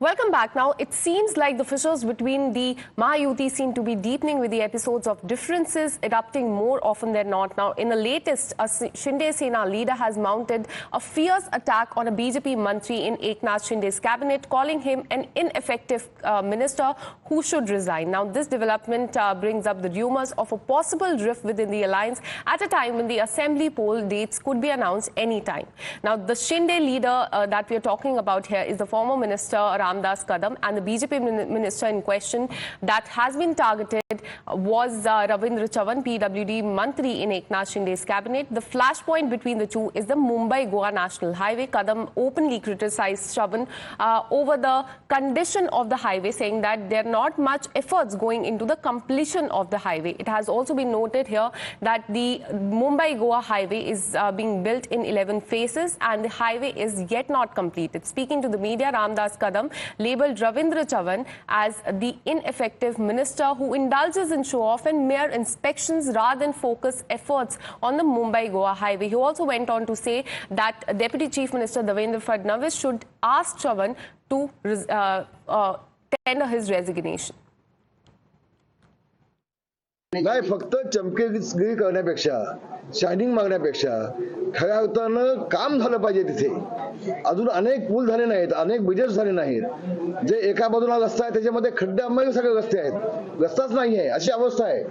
Welcome back. Now, it seems like the fissures between the Mahayuti seem to be deepening with the episodes of differences erupting more often than not. Now, in the latest, a Shinde Sena leader has mounted a fierce attack on a BJP Mantri in Eknath Shinde's cabinet, calling him an ineffective minister who should resign. Now, this development brings up the rumors of a possible rift within the alliance at a time when the assembly poll dates could be announced any time. Now, the Shinde leader that we are talking about here is the former minister Ramdas Kadam, and the BJP minister in question that has been targeted was Ravindra Chavan, PWD Mantri in Eknath Shinde's cabinet. The flashpoint between the two is the Mumbai-Goa National Highway. Kadam openly criticized Chavan over the condition of the highway, saying that there are not much efforts going into the completion of the highway. It has also been noted here that the Mumbai-Goa highway is being built in 11 phases and the highway is yet not completed. Speaking to the media, Ramdas Kadam labelled Ravindra Chavan as the ineffective minister who indulges in show-off and mere inspections rather than focus efforts on the Mumbai-Goa highway. He also went on to say that Deputy Chief Minister Devendra Fadnavis should ask Chavan to tender his resignation. नाही फक्त चमकेगिरी करण्यापेक्षा shining मागण्यापेक्षा खऱ्या अर्थानं काम झालं पाहिजे तिथे अजून अनेक पूल झाले नाहीत अनेक ब्रिजेस झाले नाहीत जे एका बाजूला रस्ता आहे त्याच्यामध्ये खड्ड्यामध्ये सगळे रस्ते आहेत रस्ताच नाही आहे अशी अवस्था आहे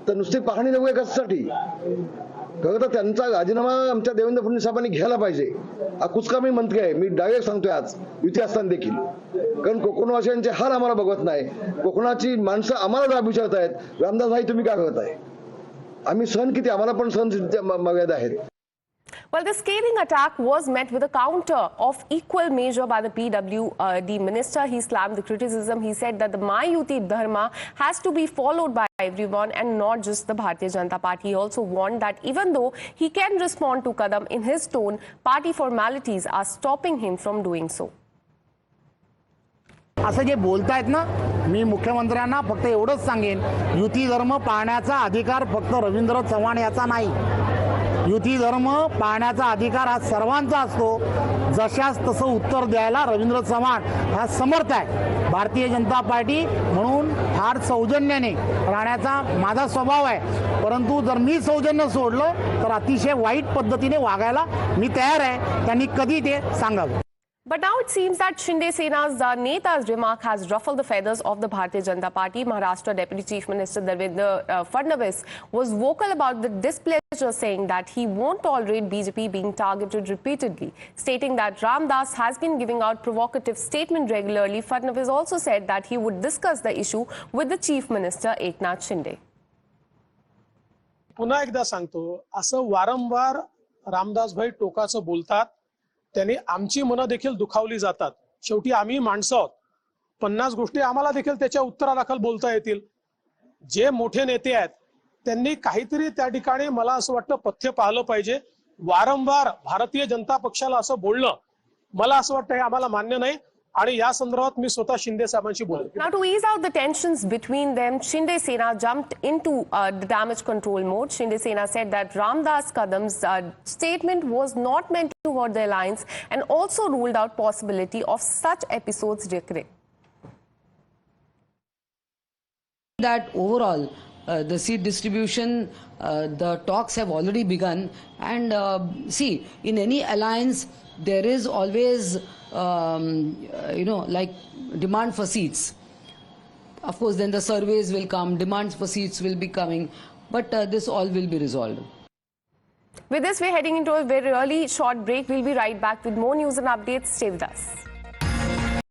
तर नुसती पाहणी नको कशासाठी खरं तर त्यांचा राजीनामा आमच्या देवेंद्र फडणवीस साहेबांनी घ्यायला पाहिजे हा कुचकामी मंत्री आहे मी डायरेक्ट सांगतोय आज युती असताना देखील कारण कोकणवासियांचे हाल आम्हाला बघत नाही कोकणाची माणसं आम्हाला जाब विचारतायत रामदास भाई तुम्ही काय करताय आम्ही सण किती आम्हाला पण सण मर्यादा आहेत. Well, the scathing attack was met with a counter of equal measure by the PWD minister. He slammed the criticism. He said that the Mahayuti Dharma has to be followed by everyone and not just the Bharatiya Janata Party. He also warned that even though he can respond to Kadam in his tone, party formalities are stopping him from doing so. असं जे बोलतायत ना मी मुख्यमंत्र्यांना फक्त एवढंच सांगेन युती धर्म पाळण्याचा अधिकार फक्त रवींद्र चव्हाण याचा नाही युती धर्म पाळण्याचा अधिकार हा सर्वांचा असतो जशास तसं उत्तर द्यायला रवींद्र चव्हाण हा समर्थ आहे भारतीय जनता पार्टी म्हणून फार सौजन्याने राहण्याचा माझा स्वभाव आहे परंतु जर मी सौजन्य सोडलं तर अतिशय वाईट पद्धतीने वागायला मी तयार आहे त्यांनी कधी ते सांगावं. But now it seems that Shinde Sena's Neta's remark has ruffled the feathers of the Bharatiya Janata Party. Maharashtra Deputy Chief Minister Devendra Fadnavis was vocal about the displeasure, saying that he won't tolerate BJP being targeted repeatedly, stating that Ramdas has been giving out provocative statements regularly. Fadnavis also said that he would discuss the issue with the Chief Minister Eknath Shinde. पुन्हा एकदा सांगतो असं वारंवार रामदास भाई टोकाचं बोलतात त्यांनी आमची मनं देखील दुखावली जातात शेवटी आम्ही माणसं आहोत 50 गोष्टी आम्हाला देखील त्याच्या उत्तरादाखल बोलता येतील जे मोठे नेते आहेत त्यांनी काहीतरी त्या ठिकाणी मला असं वाटतं पथ्य पाहिलं पाहिजे वारंवार भारतीय जनता पक्षाला असं बोलणं मला असं वाटतं हे आम्हाला मान्य नाही आणि या संदर्भात मी स्वतः शिंदे साहेबांशी बोलतो. Now to ease out the tensions between them, Shinde Sena jumped into the damage control mode. Shinde Sena said that Ramdas Kadam's statement was not meant to hurt the alliance and also ruled out possibility of such episodes recurring. That overall the seat distribution, the talks have already begun and see in any alliance there is always like demand for seats. Of course then the surveys will come, demands for seats will be coming, but this all will be resolved. With this, we're heading into a very early short break. We'll be right back with more news and updates. Stay with us.